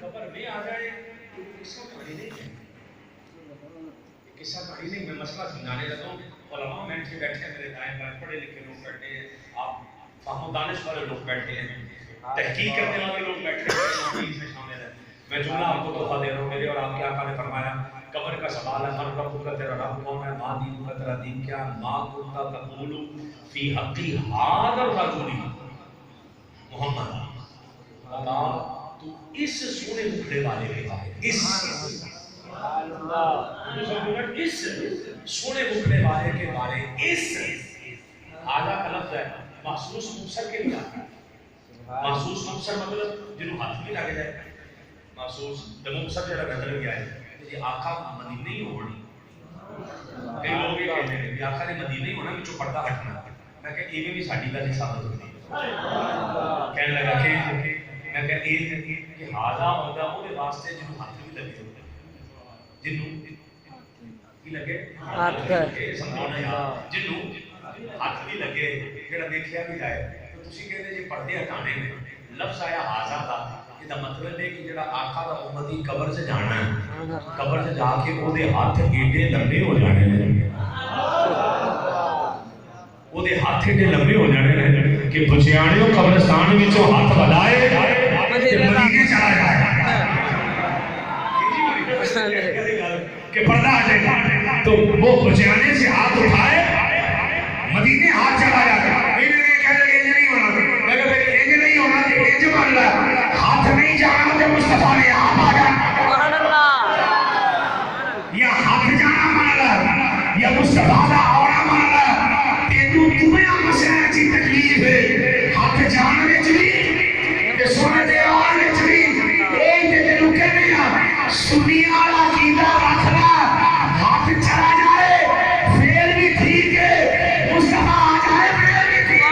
قبر میں آ جائے قصہ کہانی نہیں ہے، قصہ کہانی نہیں. میں مسئلہ سمجھانے لگا ہوں. علماء بیٹھے میرے دائیں بائیں، پڑھے لکھے لوگ بیٹھے ہیں، آپ فہم و دانش والے لوگ بیٹھے ہیں، تحقیق کرنے والے لوگ بیٹھے ہیں، اس میں شامل ہیں. میں جملہ آپ کو تحفہ دے رہا ہوں. میرے اور آپ کے آقا نے فرمایا قبر کا سوال ہے، من رب کا، تیرا رب کون ہے، ماں دین کا، تیرا دین کیا، ماں کنتا تقول فی حقی ھذا الرجل محمد، بتا تو اس سونے مکھڑے والے کے بارے، اس سونے مکھڑے والے کے بارے، اس ھذا کا لفظ ہے محسوس مبصر کے لیے آتا ہے. محسوس مبصر مطلب جنہوں ہاتھ بھی لگ جائے، محسوس مبصر جڑا نظر بھی آئے. یہ آقا مدینے ہی ہوڑی، کئی لوگ یہ کہتے ہیں کہ آقا نے مدینے ہی ہونا وچوں پردہ ہٹنا. میں کہ یہ بھی ساڈی گل ثابت ہوتی ہے. کہنے لگا کہ میں کہ ھذا ہوتا وہ واسطے جنہوں ہاتھ بھی لگے ہوتے، جنہوں کی لگے ہاتھ سمجھانا یار، جنہوں ہاتھ بھی لگے، جڑا دیکھیا بھی جائے. تو تسی کہتے جی پردے ہٹانے میں لفظ آیا ھذا کا، یہ مطلب ہے کہ جڑا آقا دا امتی قبر سے جانا ہے، قبر سے جا کے وہ دے ہاتھ ایڈے لمبے ہو جانے ہیں، وہ دے ہاتھ ایڈے لمبے ہو جانے ہیں کہ بچیاڑیوں قبرستان وچوں ہاتھ بلائے تے مدینے چلا جائے کہ پردہ ہٹے گا تو وہ بچیانے سے ہاتھ اٹھائے مدینے ہاتھ چلا جائے. ہاتھ نہیں جانا تو مصطفیٰ نے آپ آ جانا، یا ہاتھ جانا مانا یا مصطفیٰ کا آنا مانا. تینوں تمہیں مسئلہ کی تکلیف ہے، ہاتھ جانے چلی کہ سونے دے آنے چلی. ایک دے رکے نہیں سنی آلا کیدہ رکھنا، ہاتھ چلا جائے پھر بھی ٹھیک ہے، مصطفیٰ آ جائے پھر بھی ٹھیک ہے.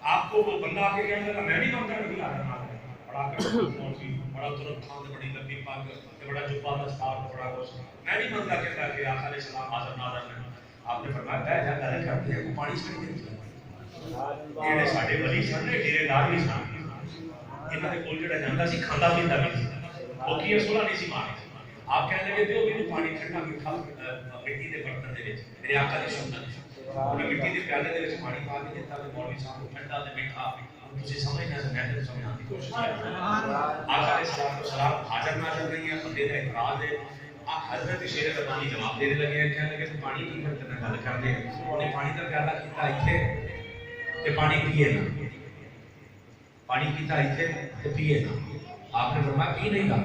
آپ کو وہ بندہ آ کے کہنے لگا میں نہیں مانتا نہیں آ رہا بڑا بڑا ترک خان بڑی لمبی پاگ بڑا جبا دستار بڑا کچھ میں نہیں مانتا کہتا کہ آقا علیہ السلام حاضر ناظر ہیں. آپ نے فرمایا ہے جا گل کرتے ہیں کو پانی چھڑی دے یہ ساڈے ولی سن ڈیرے دار بھی سن انہاں دے کول جڑا جاندا سی کھاندا پیندا بھی سی وہ کی اصولہ نہیں سی مارے. آپ کہنے لگے دیو مینوں پانی ٹھنڈا میٹھا مٹی دے برتن دے وچ میرے آقا دی سنت انہیں مٹی دے پیالے دے وچ پانی پا کے دیتا کہ مولوی صاحب ٹھنڈا تے میٹھا تسی سمجھنا تے میں تے سمجھانے دی کوشش کر رہا ہوں. آقا علیہ السلام حاضر ناظر نہیں ہے، بندے دا اعتراض ہے. حضرت شیر ربانی جواب دینے لگے ہیں، کہنے لگے کہ پانی کی برتن گل کرتے ہیں. انہیں پانی دا پیالہ کیتا ایتھے تے پانی پیے نہ، پانی کیتا ایتھے تے پیے نہ. آپ نے فرمایا پی نہیں گا،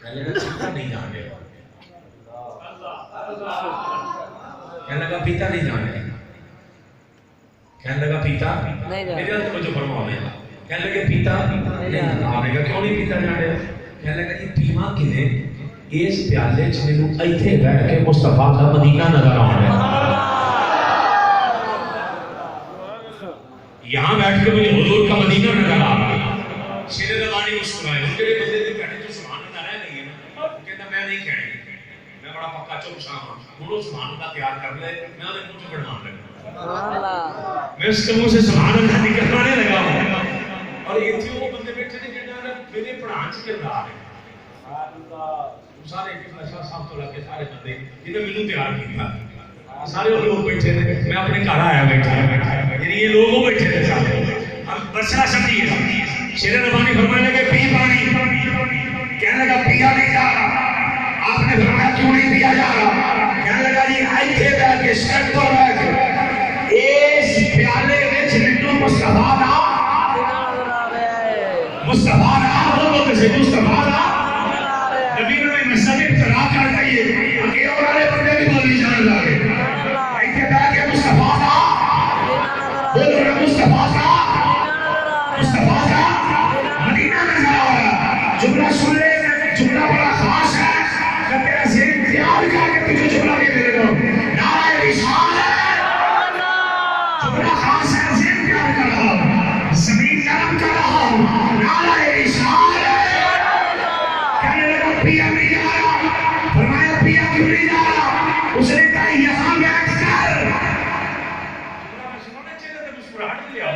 کہنے لگا پیتا نہیں جان دے، کہنے لگا پیتا نہیں جان دے، کہنے لگا پیتا میرے ہاتھ توجہ فرماؤ میں کہنے لگے پیتا نہیں. آپ نے کہا کیوں نہیں پیتا جان دے؟ کہنے لگا یہ پیواں کنے اس پیالے چ مینوں ایتھے بیٹھ کے مصطفیٰ کا مدینہ نظر آ رہا ہے، یہاں بیٹھ کے مجھے حضور کا مدینہ نظر آ رہا ہے. شیر ربانی مسکرائے ان کے بندے دی کہنے جو سبحان اللہ رہ گئی ہے نا، کہتا میں نہیں کہنے، میں بڑا پکا چپ شاہ ہوں، ہوں سبحان اللہ تیار کر لے، میں انہیں منہ چ بڑھان لگا، میں اس کے منہ سے سبحان اللہ نکلوانے لگا ہوں. اور یہ تھی وہ بندے بیٹھے نے کہنا میرے پڑھان سے کردار ہے سارے فیصلہ صاحب تو لگے سارے بندے جنہیں مینوں تیار کیا سارے وہ لوگ بیٹھے تھے. میں اپنے گھر آیا بیٹھا یعنی یہ لوگ وہ بیٹھے تھے سارے. اب مسئلہ سمجھیے، شیر ربانی فرمانے لگے پی پانی، کہنے لگا پیا نہیں جا رہا. آپ نے فرمایا کیوں نہیں پیا جا رہا؟ کہنے لگا جی ایتھے بیٹھ کے سڑک پر بیٹھ کے اس پیالے وچ مینوں مصطفیٰ دا بولو تے مصطفیٰ دا نبی نے مسجد ابتلا کر گئی ہے اگے اور والے بندے بھی بولی جان لگے ایتھے بیٹھ کے مصطفیٰ دا بولو مصطفیٰ دا مدینہ نظر آ رہا. جملہ سن لے، جملہ بڑا خاص ہے، میں تیرا ذہن تیار کر کے تجھے جملہ دے دے رہا ہوں. نعرہ رسالت جملہ خاص ہے، ذہن تیار کر رہا ہوں، زمین نرم کر رہا ہوں. نعرہ رسالت کہنے لگا پیا نہیں جا رہا، کیوں نہیں جا رہا؟ اس نے کہا یہاں بیٹھ کر مسکراہٹ لیا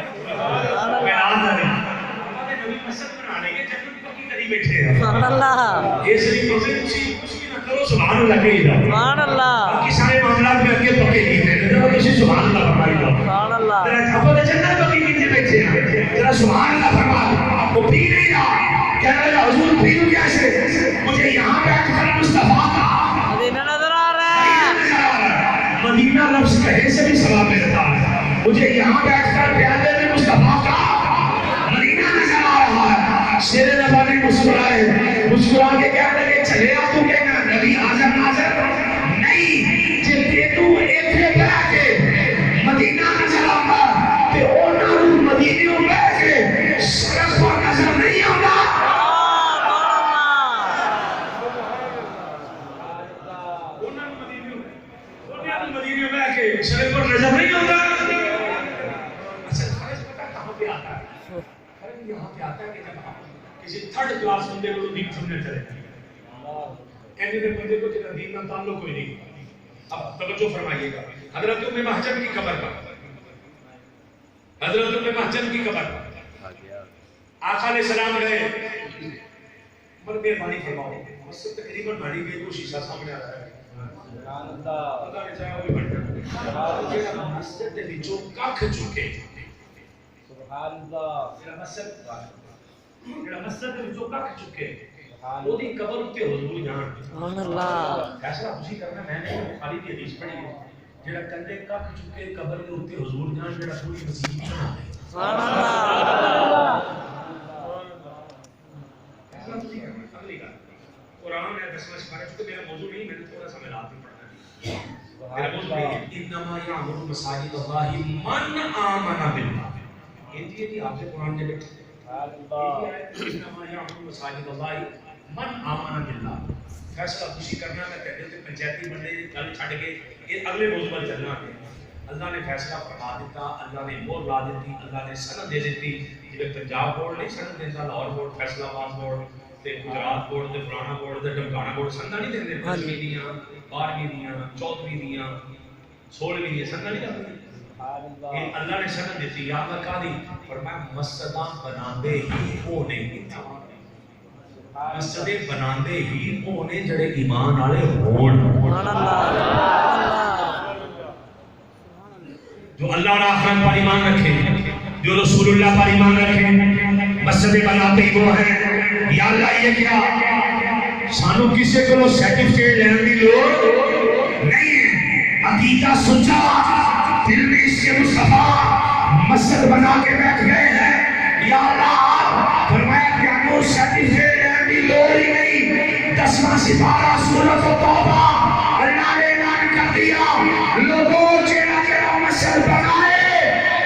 سبحان اللہ اس لیے کچھ بھی نہ کرو سبحان اللہ کہی جاؤ سبحان اللہ باقی سارے معاملات میں اگے پکے کیتے ہیں جب کسی سبحان اللہ فرمائی جاؤ سبحان اللہ ذرا چھاپو تے جنت پکی کیتے بیٹھے ہیں ذرا سبحان اللہ فرما وہ پی نہیں رہا کہہ رہا ہے حضور پیوں کیسے مجھے یہاں بیٹھ کر مصطفیٰ کا مدینہ نظر آ رہا ہے مدینہ لفظ کہے سے بھی ثواب ملتا ہے مجھے یہاں بیٹھ کر پیالے میں مصطفیٰ کا مدینہ نظر آ رہا ہے شیر نبانی مسکرائے مسکرا کے کہنے لگے چلے آ تو کہنا نبی حاضر ناظر نہیں جب تینوں ایتھے بیٹھ کے مدینہ نظر آتا تے اونا رو مدینہ بیٹھ کے شرف پر نظر نہیں آتا اونا رو مدینہ بیٹھ کے شرف پر نظر نہیں آتا اچھا فرض پتہ کہاں پہ آتا ہے فرض یہاں پہ آتا ہے کہ جب آپ کسی تھرڈ کلاس بندے کو دین سمجھنے چلے ایسے دے بندے کو جنہاں دین میں تعلق کوئی نہیں اب توجہ فرمائیے گا حضرت ام محجن کی قبر پر حضرت ام محجن کی قبر پر آقا علیہ السلام گئے مر مہربانی فرماؤ مسجد تقریباً بھاری گئی وہ شیشہ سامنے آ رہا ہے سبحان اللہ اللہ نے چاہا وہی بن جائے مسجد دے وچوں ککھ چکے سبحان اللہ میرا مسجد جڑا مسجد دے وچوں ککھ چکے وہ دی قبر تے حضور جان سبحان اللہ فیصلہ تسی کرنا میں نے بخاری دی حدیث پڑھی ہے جڑا کندے ککھ چکے قبر دے اوتے حضور جان جڑا پوری مسجد بنا دے سبحان اللہ فیصلہ تسی کرنا اگلی گل قرآن ہے 10واں سپارہ چونکہ میرا موضوع نہیں میں نے تھوڑا سا ملات بھی پڑھنا ہے میرا موضوع ہے انما یعمر مساجد اللہ من آمن باللہ یہ جی آپ سے قرآن دے بیٹھے انما یعمر مساجد اللہ من آمن باللہ فیصلہ تسی کرنا میں کہتے تھے پنچایتی بندے گل چھڈ کے یہ اگلے موضوع پر چلنا ہے اللہ نے فیصلہ فرما دیتا اللہ نے مہر لا دیتی اللہ نے سند دے دیتی جی پنجاب بورڈ نہیں سند دیتا لاہور بورڈ فیصلہ آباد بورڈ تے گجرات بورڈ تے فلانا بورڈ تے ڈمکانا بورڈ سندا نہیں دیندے 10ویں دیاں 12ویں دیاں 14ویں دیاں 16ویں دیاں سندا نہیں دیندے یہ اللہ نے سند دیتی یا اللہ کا دی فرمایا مسجداں بناندے ہی وہ نہیں مسجدیں بناندے ہی وہ نے جڑے ایمان والے ہون سبحان اللہ جو اللہ اور آخرت پر ایمان رکھے جو رسول اللہ پر ایمان رکھے مسجدیں بناتے ہی وہ ہیں یا اللہ یہ کیا سانو کسی کو سرٹیفکیٹ لینے کی لوڑ نہیں ہے عقیدہ سچا دل میں اس کے مصطفیٰ مسجد بنا کے بیٹھ گئے ہیں یا اللہ فرمایا کہ انو سرٹیفکیٹ لینے کی لوڑ ہی نہیں 10واں سپارہ سورۃ توبہ اللہ نے اعلان کر دیا لوگوں چہرہ مسجد بنائے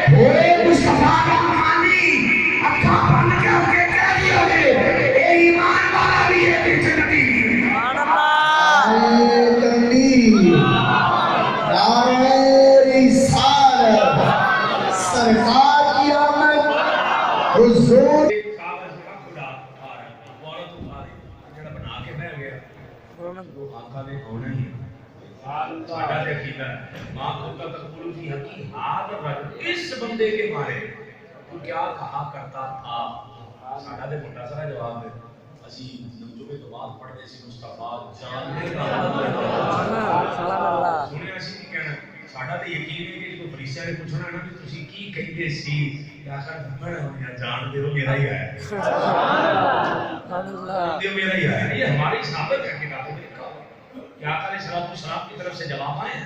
ہوئے مصطفیٰ کا مانی اکھا بن کے ہو کے کہہ دیا گے اے ایمان والا بھی ہے کہ جنتی سبحان اللہ تکبیر نعرہ رسالت سرکار کی آمد حضور آقا نے ہونا ہی ساڈا تے عقیدہ ہے ماں کو کا تقبل کی حقیقت رب اس بندے کے بارے تو کیا کہا کرتا تھا ساڈا تے موٹا سا جواب ہے اسی نمجمے تو بعد پڑھنے سی مصطفیٰ جاننے کا سبحان اللہ سنیا اسی کی کہنا ساڈا تے یقین ہے کہ جو فریسیاں نے پوچھنا نا کہ تسی کی کہندے سی آخر میں جان دے ہو میرا ہی ہے سبحان اللہ یہ میرا ہی ہے یہ ہماری ثابت ہے کتابوں میں لکھا ہوا کہ آقا علیہ السلام کی طرف سے جواب آئے ہیں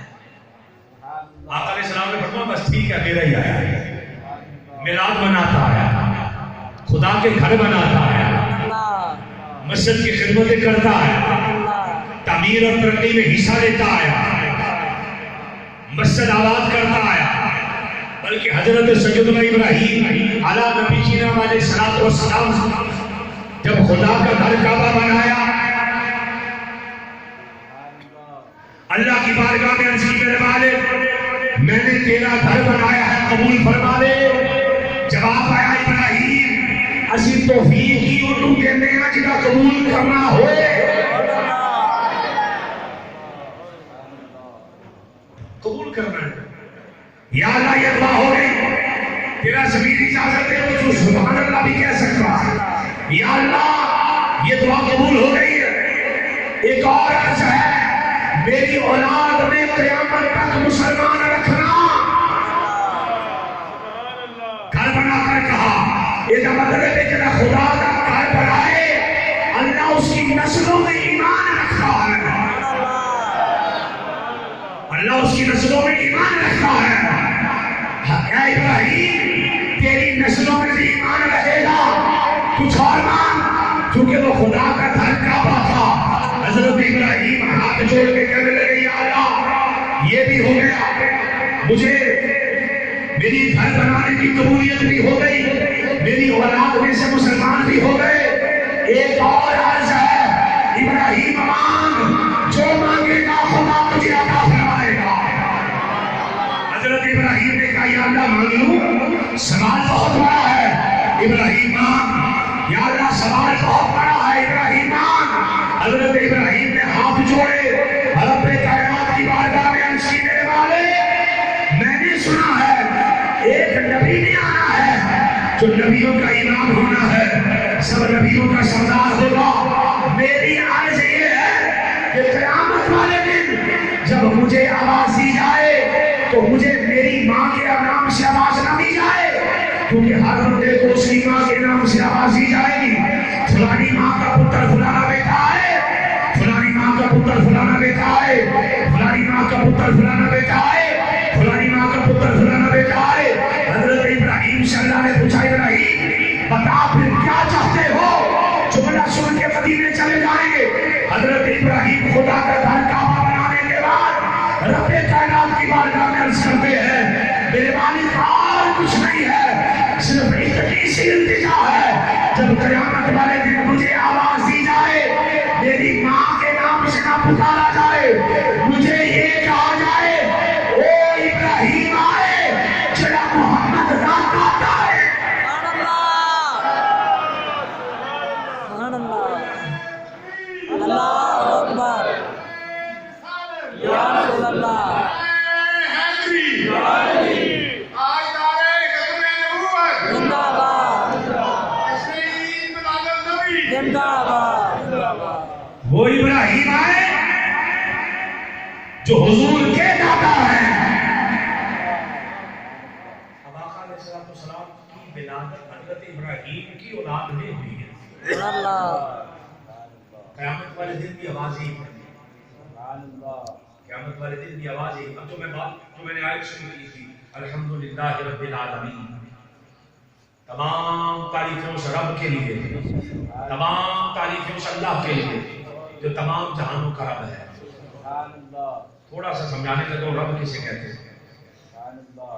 آقا علیہ السلام نے فرمایا بس ٹھیک ہے میرا ہی آیا میلاد مناتا ہے خدا کے گھر بناتا ہے مسجد کی خدمتیں کرتا ہے تعمیر اور ترقی میں حصہ لیتا ہے مسجد آباد کرتا ہے بلکہ حضرت سیدنا ابراہیم علیہ نبی جینا علیہ السلام جب خدا کا گھر کعبہ بنایا اللہ کی بارگاہ میں عرض کی میرے مالک میں نے تیرا گھر بنایا ہے قبول فرما لے جواب آیا ابراہیم اسی توفیق ہی انہوں دینے ہیں جنہا قبول کرنا ہوئے قبول ہو گئی ہے. ایک اور عرض ہے میری اولاد میں قیامت تک مسلمان رکھنا. گھر بنا کر کہا یہ مطلب ہے کہ خدا کا گھر بنائے اللہ اس کی نسلوں میں ایمان رکھتا ہے. اللہ اس کی نسلوں میں ایمان رکھتا ہے. اے ابراہیم تیری نسلوں میں بھی ایمان رہے گا. کچھ اور مانگ کیونکہ وہ خدا کا گھر کعبہ تھا. حضرت ابراہیم ہاتھ جوڑ کے کہنے لگے یا اللہ یہ بھی ہو گیا, مجھے میری گھر بنانے کی قبولیت بھی ہو گئی, میری اولاد میں سے مسلمان بھی ہو گئے. ایک اور عرض ہے ابراہیم مانگ جو مانگے گا خدا تجھے عطا فرمائے گا. حضرت ابراہیم نے کہا یا اللہ مانگ لوں, سوال بہت بڑا ہے. ابراہیم مانگ یا اللہ سوال بہت بڑا ہے. ابراہیم مانگ. حضرت ابراہیم نے ہاتھ جوڑے رب کائنات کی بارگاہ میں عرض کی میرے والے میں نے سنا ہے ایک نبی نے آنا ہے جو نبیوں کا امام ہونا ہے, سب نبیوں کا سردار ہوگا. میری عرض یہ ہے کہ قیامت والے دن جب مجھے آواز دی جائے تو مجھے میری ماں کے نام سے آواز نہ دی جائے, کیونکہ ہر بندے کو اس کی ماں کے نام سے آواز دی جائے گی. فلانی ماں کا پتر فلانا بیٹا ہے, فلانی ماں کا پتر فلانا بیٹا ہے, فلانی ماں کا پتر فلانا بیٹا ہے, فلانی ماں کا پتر فلانا بیٹا ہے. حضرت ابراہیم سے اللہ نے پوچھا ابراہیم بتا پھر کیا چاہتے ہو, جملہ سن کے مدینے چلے جائیں گے. حضرت ابراہیم خدا کا گھر کعبہ بنانے کے بعد رب کائنات کی بارگاہ میں عرض کرتے ہیں میرے مالک اور کچھ نہیں ہے, صرف اتنی سی التجا ہے جب قیامت والے دن مجھے آواز دی جائے میری ماں کے نام سے نہ پکارا جائے, مجھے یہ کہا جائے او ابراہیم آئے جڑا محمد رات آتا ہے. سبحان اللہ. اللہ اکبر. یا رسول اللہ. زندہ باد. زندہ باد. وہ ابراہیم آئے جو حضور کے دادا ہیں. اب آقا علیہ السلام کی ولادت حضرت ابراہیم کی اولاد میں ہوئی ہے. سبحان اللہ. قیامت والے دن بھی آواز ہی پڑی. قیامت والے دن بھی آواز ہی. اب جو میں نے آیت شروع کی تھی الحمدللہ رب العالمین, تمام تعریفوں سے رب کے لیے, تمام تعریفوں سے اللہ کے لیے جو تمام جہانوں کا رب ہے. تھوڑا سا سمجھانے لگا رب کسے کہتے ہیں.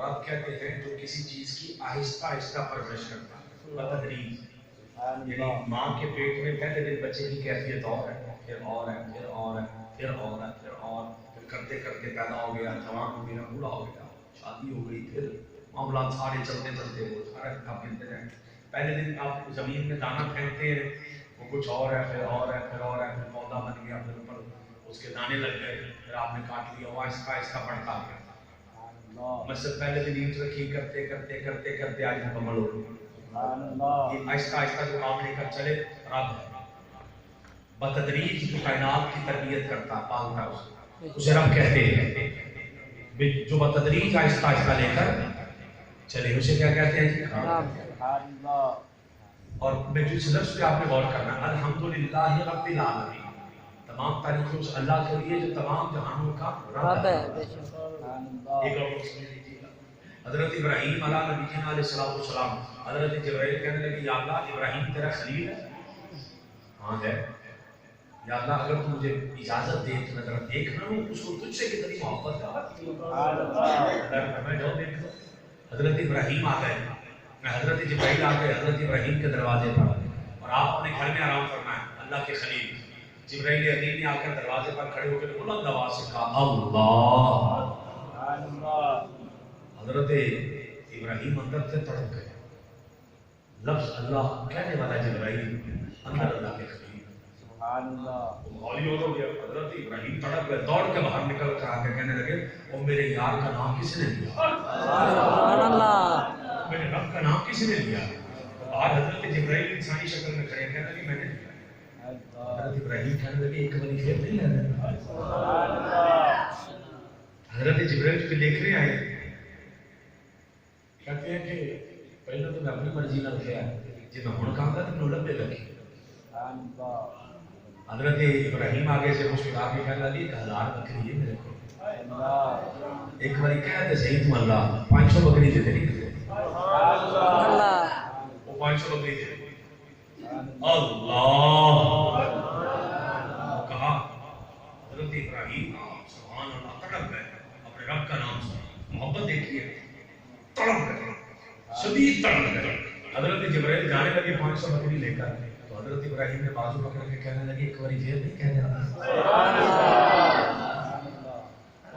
رب کہتے ہیں جو کسی چیز کی آہستہ آہستہ پرورش کرتا ہے بتدریج. یعنی ماں کے پیٹ میں پہلے دن بچے کی کیفیت اور ہے, پھر اور ہے, پھر اور ہے, پھر اور ہے, پھر اور, پھر کرتے کرتے پیدا ہو گیا, جوان ہو گیا, بوڑھا ہو گیا, شادی ہو گئی, پھر معاملات سارے چلتے چلتے وہ سارے آپ گنتے رہیں. پہلے دن آپ زمین میں دانا پھینکتے ہیں وہ کچھ اور ہے, پھر اور ہے, پھر اور ہے, پھر پودا بن گیا, پھر اوپر اس کے دانے لگ گئے, پھر آپ نے کاٹ لیا, وہ آہستہ آہستہ بڑھتا گیا. مسجد پہلے دن اینٹ رکھی, کرتے کرتے کرتے کرتے آج مکمل ہو گئی. یہ آہستہ آہستہ جو کام لے کر چلے رب ہے. بتدریج جو کائنات کی تربیت کرتا پالتا اسے رب کہتے ہیں. جو بتدریج آہستہ آہستہ لے کر چلے اسے کیا کہتے ہیں. اور میں جو اس لفظ پہ آپ نے غور کرنا الحمدللہ رب العالمین, تمام تعریفیں اس اللہ کے لیے جو تمام جہانوں کا رب ہے. ایک اور سمجھ لیجیے حضرت ابراہیم علیہ نبی علیہ السلام, حضرت جبرائیل کہنے لگے یا اللہ ابراہیم تیرا خلیل ہے. ہاں ہے. یا اللہ اگر تو مجھے اجازت دے تو میں ذرا دیکھنا ہوں اس کو تجھ سے کتنی محبت ہے. میں جاؤں دیکھ لو. حضرت ابراہیم آ گئے, حضرت جبرائیل آ گئے حضرت ابراہیم کے دروازے پر, اور آپ اپنے گھر میں آرام فرمائیں. اللہ کے خلیل جبرائیل امین نے آ کر دروازے پر کھڑے ہو کر بلند آواز سے کہا اللہ. حضرت ابراہیم اندر سے تڑپ گئے. لفظ اللہ کہنے والا جبرائیل اندر اللہ کے خلیل. مولی ہو گیا. حضرت ابراہیم تڑپ گئے, دوڑ کے باہر نکل کر آ کے کہنے لگے او میرے یار کا نام کس نے لیا, میرے رب کا نام کس نے لیا. باہر حضرت جبرائیل انسانی شکل میں کھڑے کہنے لگے میں نے لیا. حضرت ابراہیم کہنے لگے ایک باری پھر نہیں لینا. حضرت جبرائیل کو دیکھ رہے آئے کہتے ہیں کہ پہلے تو میں اپنی مرضی نہ کیا جی میں ہوں کہاں گا تو میں لمبے لگی. حضرت ابراہیم آگے سے مسکرا کے کہنے لگے 1000 بکری ہے میرے کو. ایک باری کہتے صحیح تم اللہ 500 بکری دے نہیں دے اللہ وہ 500 بکری دے اللہ کہا. حضرت ابراہیم سبحان اللہ تڑپ گئے اپنے رب کا نام سے محبت دیکھیے تڑپ گئے شدید تڑپ گئے. حضرت جبرائیل جانے لگے 500 بکری لے کر تو حضرت ابراہیم نے بازو پکڑ کے کہنے لگے ایک باری پھر نہیں کہنے لگا.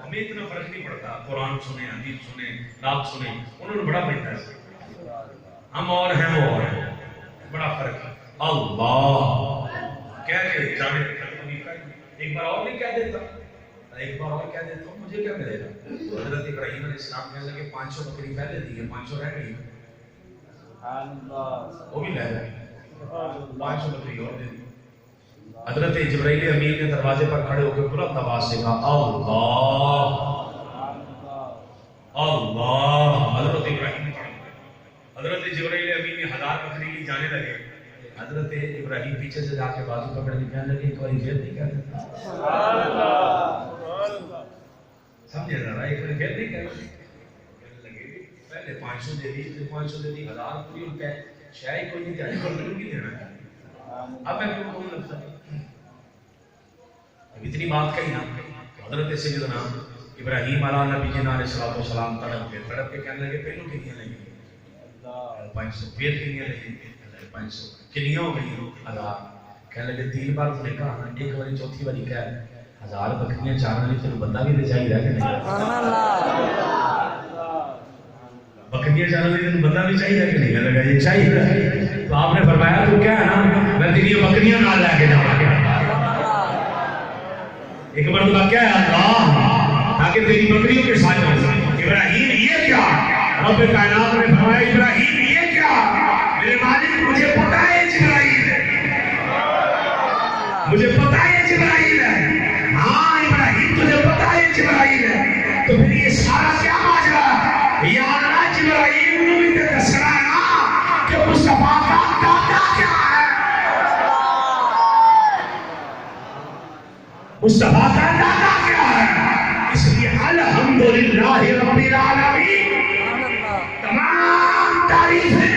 ہمیں اتنا فرق نہیں پڑتا قرآن سنے حدیث سنے رات سنے انہوں نے بڑا بہتر ہے. ہم اور ہیں وہ اور ہیں بڑا فرق ہے. اللہ کہہ کے جانے ایک بار اور نہیں کہہ دیتا ایک بار اور کہہ دیتا ہوں مجھے کیا ملے گا. حضرت ابراہیم علیہ السلام کہنے لگے 500 بکری پہلے دی ہے 500 رہ گئی وہ بھی لے گئے 500 بکری اور دے دی. حضرت جبرائیل امین نے دروازے پر کھڑے ہو کے بلند آواز سے کہا اللہ اللہ. حضرت ابراہیم حضرت جبرائیل امین نے 1000 بکری لی جانے لگے. حضرت ابراہیم پیچھے سے جا کے بازو پکڑ کے کہنے لگے ایک بار پھر نہیں کہہ دیتا سمجھے ذرا ایک بار پھر نہیں کہنے لگے پہلے 500 دے دی پھر 500 دے دی 1000 پوری ان کا شاید کوئی نہیں جانے پر ملوں گی دینا. اب میں کیوں کہوں لگتا اب اتنی بات کہی نا حضرت سیدنا ابراہیم علیہ نبی جنہ علیہ السلام تڑپ کے کہنے لگے پہلو کنیاں لگی 500 پھر کنیاں لگی 500 کنیاں ہو گئی 1000 کہنے لگے 3 بار تو نے کہا ایک باری چوتھی باری کہہ 1000 بکریاں چارنے لی تینوں بندہ بھی دے چاہیے کہ نہیں بکریاں چارنے لی تینوں بندہ بھی چاہیے کہ نہیں لگا یہ چاہیے. تو آپ نے فرمایا تو کیا ہے نا میں تیری بکریاں نہ لے کے جاؤں گا ایک مرتبہ کیا ہے اللہ تاکہ تیری بکریوں کے ساتھ ابراہیم یہ کیا رب کائنات نے فرمایا ابراہیم یہ کیا میرے مالک مجھے پتا ہے جبرائیل ہے مجھے پتا ہے جبرائیل ہے. ہاں ابراہیم تجھے پتا ہے جبرائیل ہے تو پھر یہ سارا کیا ماجرا یا اللہ جبرائیل نے بھی دسنا ہے نا کہ مصطفیٰ کا دادا کیا ہے مصطفیٰ کا دادا کیا ہے. اس لیے الحمدللہ رب العالمین تمام تعریفیں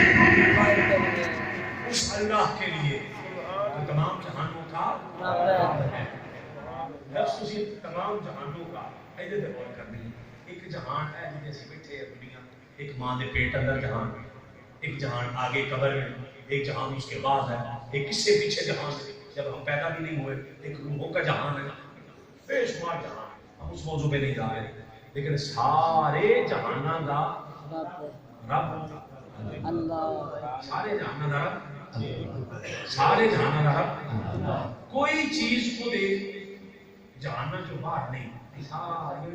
اس اللہ کے لیے جو تمام جہانوں کا لفظ اسی تمام جہانوں کا حیدت غور کرنی ہے. ایک جہان ہے جیسے بیٹھے ہیں دنیا ایک ماں دے پیٹ اندر جہان ایک جہان آگے قبر میں ایک جہان اس کے بعد ہے ایک اس سے پیچھے جہان ہے جب ہم پیدا بھی نہیں ہوئے ایک روحوں کا جہان ہے بے شمار جہان. ہم اس موضوع پہ نہیں جا رہے لیکن سارے جہانوں کا رب اللہ سارے جہانوں کا رب سارے جہانوں کا رب کوئی چیز کو دے جہاننا جو باہر نہیں سارے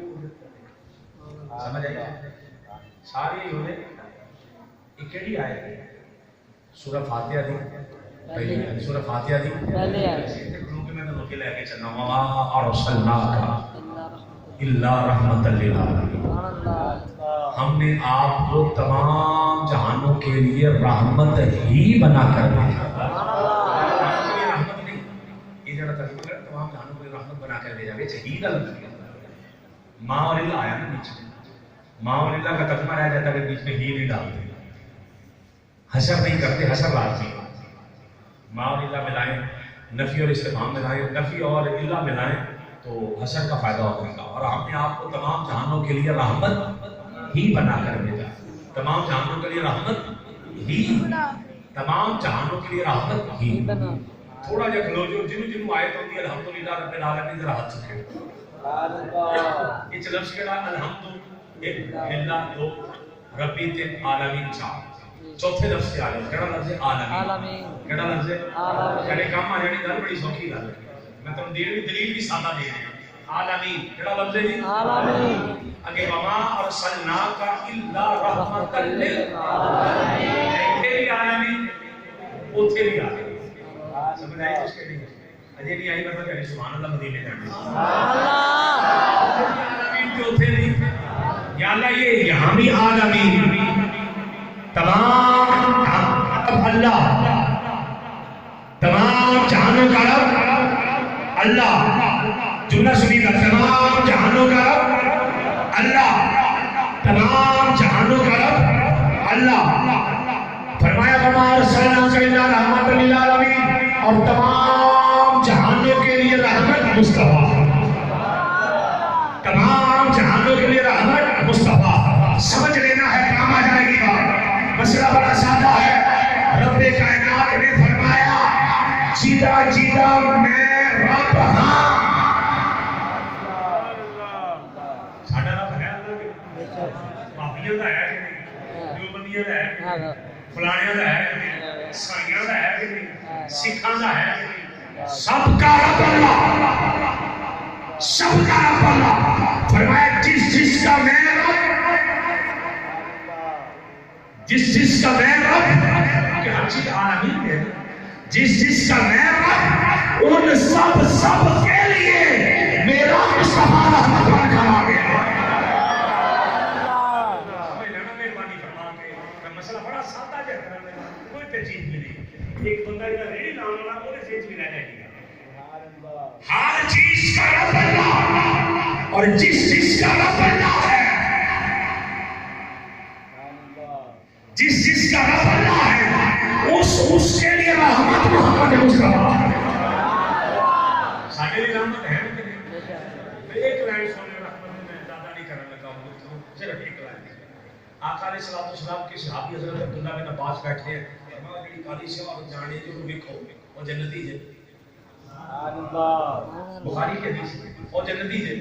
سمجھ آئی سارے ہونے ایک کیڑی آئے سورہ فاتحہ دی سورہ فاتحہ دی پہلے ہے کیونکہ میں تو لے کے چلنا ہوں اور ارسلناک الا رحمت للعالمین. ہم نے آپ کو تمام جہانوں کے لیے رحمت ہی بنا کر بھیجا. رحمت نہیں یہ جڑا ترجمہ ہے تمام جہانوں کے لیے رحمت بنا کر بھیجا یہ ہی غلط ہے. ماں اور اللہ آیا نا نیچے ماں اور اللہ کا ترجمہ رہ جاتا ہے بیچ میں ہی نہیں ڈالتے حشر نہیں کرتے حشر لازمی ماں اور اللہ ملائیں نفی اور استفہام ملائیں نفی اور اللہ ملائیں تو حشر کا فائدہ ہوگا. اور ہم نے آپ کو تمام جہانوں کے لیے رحمت ہی بنا کر بھیجا. تمام جہانوں کے لیے رحمت ہی تمام جہانوں کے لیے رحمت ہی. تھوڑا جا کھلو جو جنوں آیت ہوتی ہے الحمدللہ رب العالمین ذرا ہاتھ چکے یہ لفظ کے بعد الحمد ایک اللہ دو ربی تین عالمین چار چوتھے لفظ سے عالم کہڑا لفظ ہے عالمین کہڑا لفظ ہے کہڑے کام آ جانی گل بڑی سوکھی گل ہے. میں تم دلیل بھی سادہ دے رہا ہوں. عالمین کہڑا لفظ ہے جی عالمین اگے وما ارسلناک الا رحمت للعالمین ایتھے بھی عالمین اوتھے بھی عالمین سمجھ آئی اس کے نہیں اجے نہیں آئی مطلب کہ سبحان اللہ مدینے جانے اللہ عالمین جو تھے نہیں یا اللہ یہ یہاں بھی عالمین تمام اللہ تمام جہانوں کا رب اللہ جملہ سنیے گا تمام جہانوں کا رب اللہ تمام جہانوں کا رب اللہ فرمایا وما ارسلناک الا رحمۃ للعالمین اور تمام جہانوں کے لیے رحمت مصطفیٰ تمام جہانوں کے لیے رحمت مصطفیٰ سمجھ لینا ہے کام آ جائے گی بات مسئلہ بڑا سادہ ہے رب کائنات نے فرمایا جیتا جیتا میں رب ہاں ساڈا رب ہے بابیاں دا ہے کہ نہیں دیوبندیاں دا ہے کہ نہیں فلانیاں دا ہے کہ نہیں سائیاں دا ہے کہ نہیں سکھاں دا ہے کہ نہیں سب کا رب اللہ سب کا رب اللہ فرمایا جس کا میں رب جس کا میں رب کہ ہر چیز عالمین ہے جس کا میں رب ان سب کے لیے میرا مصطفیٰ رحمت بن کر آ گیا مہربانی فرما کے مسئلہ بڑا سادہ جہاں کوئی تجیب نہیں ایک بندہ جہاں ریڑھی لاؤں والا وہ سیچ بھی رہ جائے گی ہر چیز کا رب اللہ اور جس کا رب اللہ ہے جس کا رب اللہ ہے اس کے لیے رحمت محمد مصطفیٰ ساڈے لیے رحمت ہے میں ایک لائن سننے رحمت میں زیادہ نہیں کرنے لگا ہوں صرف ایک لائن آقا علیہ الصلوۃ والسلام کے صحابی حضرت عبداللہ بن عباس بیٹھے ہیں فرمایا کہ قاضی صاحب جانے جو دیکھو وہ جنتی ہے بخاری کی حدیث اور جنتی ہے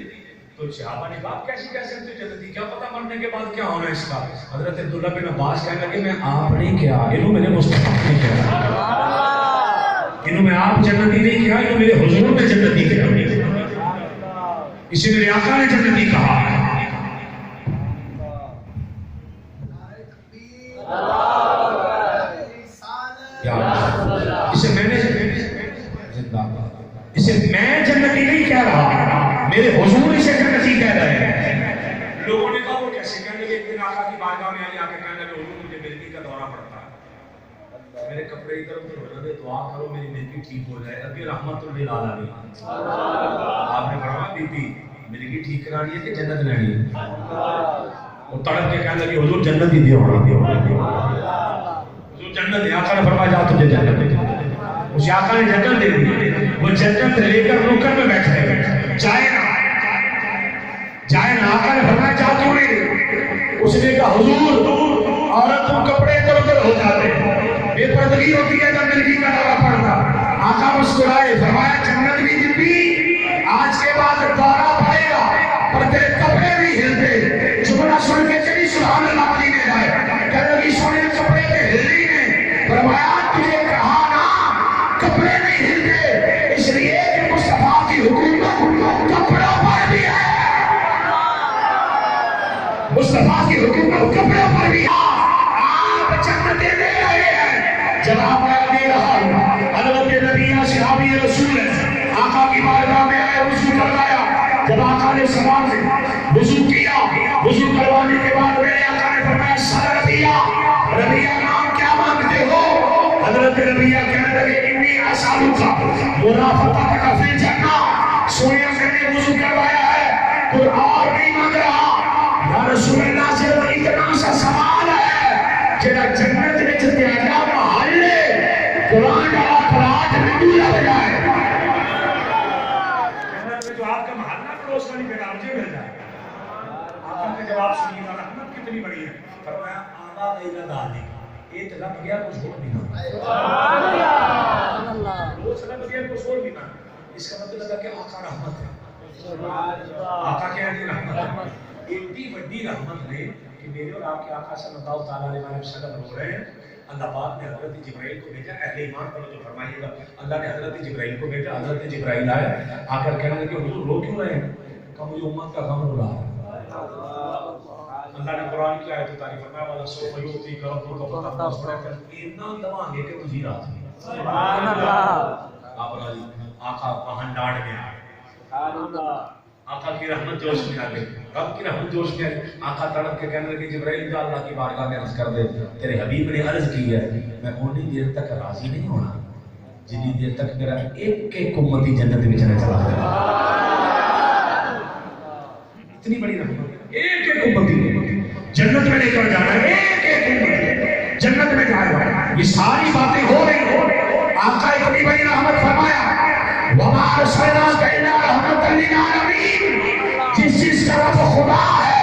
تو صحابہ نے کہا کیسی کہہ سکتے ہو جنتی کیا پتہ مرنے کے بعد کیا ہونا ہے اس کا حضرت عبداللہ بن عباس کہنے لگے میں آپ نہیں کیا انہوں میں نے مصطفیٰ نہیں کیا انہوں میں آپ جنتی نہیں کیا انہوں میرے حضور نے جنتی کیا اسے میرے آقا نے جنتی کہا اسے میں نے اسے میں جنتی نہیں کہہ رہا میرے حضور اسے جنتی کہہ رہے ہیں لوگوں نے کہا وہ کیسے کہنے لگے ایک دن آقا کی بارگاہ میں آئی آ کے کہنے لگے حضور مجھے ملکی کا دورہ پڑتا ہے میرے کپڑے ادھر ادھر ہو جاتے دعا کرو میری ملکی ٹھیک ہو جائے ابھی رحمت للعالمین آپ نے فرمایا بی بی ملکی ٹھیک کرانی ہے کہ جنت لینی ہے وہ تڑپ کے کہنے لگے حضور جنت ہی دیا ہونا حضور جنت ہے آقا نے فرمایا جا تجھے جنت دے اس آقا نے جنت دے دی وہ جنت لے کر نوکر میں بیٹھ گئے جائے نہ آقا نے فرمایا جا کیوں نہیں اس نے کہا حضور عورت تم کپڑے ادھر ادھر ہو جاتے بے پردگی ہوتی ہے جب ملکی کا دورہ پڑتا آقا مسکرائے فرمایا جنت بھی جنتی آج کے بعد دورہ پڑے گا پر تیرے کپڑے بھی ہلتے جملہ سن کے چلی سبحان اللہ مدینے جائے کہنے لگی سونے کپڑے پہ ہلنی نے فرمایا تجھے کہا نا کپڑے نہیں ہلتے اس لیے کہ مصطفیٰ کی حکومت کپڑوں پر بھی ہے مصطفیٰ کی حکومت کپڑوں پر بھی ہے آپ جنتیں دے رہے ہیں جب آپ دے رہا حضرت نبی صحابی رسول آقا کی بارگاہ میں آئے وضو کروایا جب آقا نے سلام سے وضو کیا وضو کروانے کے بعد میرے آقا نے فرمایا سر ربیہ نام کیا مانگتے ہو حضرت ربیہ کہنے لگے انی اسالو کا مرافقت کا فی الجنہ سویا میں نے وضو کروایا ہے کوئی اور نہیں مانگ رہا یا رسول اللہ صرف اتنا سا سوال ہے جڑا جنت وچ تیرا محل ہے قرآن کا قرآن نبی لگ جائے جنت میں جو آپ کا محل نہ پڑوس والی بیٹا مجھے مل جائے آقا کا جواب سنیے گا رحمت کتنی بڑی ہے فرمایا آبا غیر دادی ایک لب گیا کچھ چھوڑ بھی نہ وہ لب گیا کچھ چھوڑ بھی نہ اس کا مطلب ہے کہ آقا رحمت ہے آقا کیا ہے رحمت ہے اتنی بڑی رحمت ہے کہ میرے اور آپ کے آقا صلی اللہ تعالیٰ علیہ وسلم رو رہے ہیں اللہ پاک نے حضرت جبرائیل کو بھیجا اہل ایمان پر تو فرمائیے گا اللہ نے حضرت جبرائیل کو بھیجا حضرت جبرائیل آئے آ کر کہنے لگے حضور رو کیوں رہے ہیں کہ مجھے امت کا غم ہو رہا ہے اللہ نے قرآن کی آیت اتاری فرمایا والا سوف یؤتی کا ربک فتح اس پر اتنا دواں گے کہ تجھی رات سبحان اللہ آپ راضی آقا وہاں ڈانٹ میں آ گئے، آقا کی رحمت جوش میں آ گئی، رب کی رحمت جوش میں آئی۔ آقا تڑپ کے کہنے لگے جبرائیل جا اللہ کی بارگاہ میں عرض کر دے، تیرے حبیب نے عرض کی ہے میں اونی دیر تک راضی نہیں ہونا جتنی دیر تک میرا ایک ایک امتی جنت میں چلا جائے۔ اتنی بڑی رحمت، ایک ایک امتی جنت میں لے کر جانا ہے، ایک ایک امتی جنت میں جائے گا۔ یہ ساری باتیں ہو رہی، آقا اتنی بڑی رحمت فرمایا وَمَا أَرْسَلْنَاكَ إِلَّا رَحْمَةً لِلْعَالَمِينَ، جس جس کا رب خدا ہے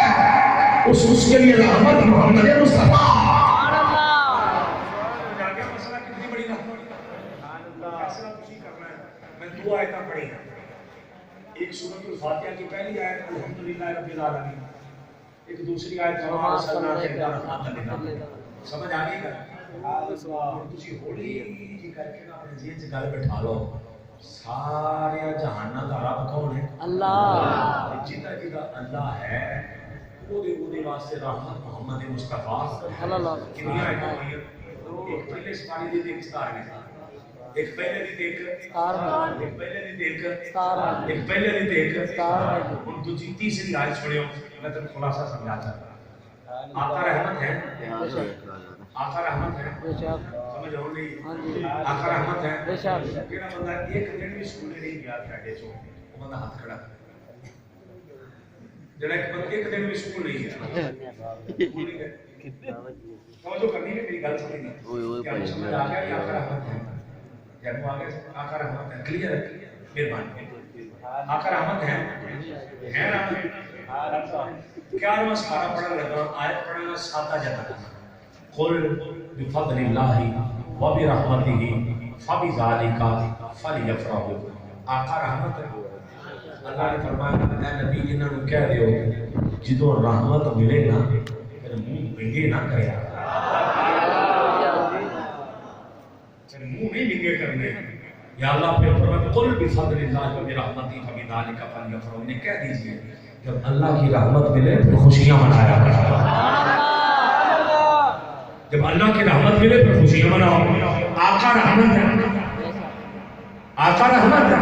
اس کے لیے رحمت محمد مصطفیٰ۔ مسئلہ کتنی بڑی رحمت، فیصلہ خوشی کرنا ہے۔ میں دو آیتیں پڑھی ہیں، ایک سورۃ الفاتحہ کی پہلی آیت الحمدللہ رب العالمین، ایک دوسری آیت وَمَا أَرْسَلْنَاكَ إِلَّا رَحْمَةً لِلْعَالَمِین۔ سمجھ آ گئی گا؟ تسی ہولی جی کر کے اپنے ذہن سے گل بٹھا لو، سارے جہاناں دا رب کون ہے؟ اللہ۔ جدا جدا اللہ ہے وہ دے واسطے رحمت محمد مصطفیٰ صلی اللہ علیہ وسلم۔ کتنی آیتیں ہوئی ہیں؟ ایک پہلے سپاری دی ایک ستار میں، ایک پہلے دی ایک ستار، ایک پہلے دی ایک ستار، ایک پہلے دی ایک ستار۔ ہن دوسری تیسری آیت سنیو، میں تم خلاصہ سمجھاتا ہوں۔ آقا رحمت ہے، آقا رحمت ہے، سمجھ آؤ نہیں؟ آقا رحمت ہے۔ کیڑا بندہ ایک دن بھی سکول نہیں گیا ساڈے چوں، وہ بندہ ہاتھ کھڑا جڑا ایک دن بھی سکول نہیں گیا۔ توجہ کرنی ہے میری گل سمجھنی، کیا سمجھ آ گیا کہ آقا رحمت ہے؟ جب آ گیا آقا رحمت ہے، کلیئر ہے؟ مہربانی، آقا رحمت ہے نا؟ کیا میں سارا پڑھنے لگا، آیت پڑھنے لگا سادہ جاتا قل بفضل اللہ وبرحمتہ فبذالک فلیفرحوا۔ آقا رحمت ہے، اللہ نے فرمایا اے نبی انہاں نوں کہہ دیو جدوں رحمت ملے نا پھر منہ بنگے نہ کریا، پھر منہ نہیں بنگے کرنے۔ یا اللہ پھر فرمایا قل بفضل اللہ وبرحمتہ فبذالک فلیفرحوا، انہیں کہہ دیجئے جب اللہ کی رحمت ملے پھر خوشیاں منایا کرو، جب اللہ کی رحمت ملے پھر خوشیاں مناؤ۔ آقا رحمت ہے، آقا رحمت ہے،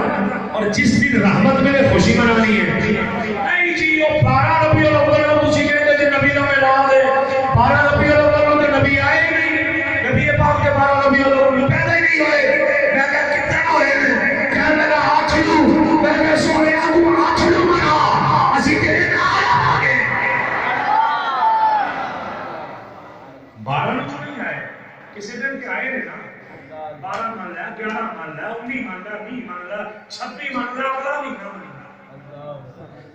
اور جس دن رحمت ملے خوشی منانی ہے۔ نہیں جی وہ 12 ربیع الاول کو تسی کہتے جی نبی دا میلاد ہے، 12 ربیع الاول تے نبی آئے ہی نہیں، نبی پاک کے 12 ربیع الاول پیدا ہی نہیں ہوئے۔ میں کہا کتنے ہوئے ہیں؟ کہا میرا ہاتھ چھلو، میں کہا سونے تو ہاتھ چھلو منا اسی تیرے نال آگے۔ 12 نہیں آئے، کسی دن کے آئے ہیں نا، 12 مان لیا، 11 مان لیا، 19 مان لیا، 20 مان لیا، 26 مان لیا، 15 بھی نہ مانا،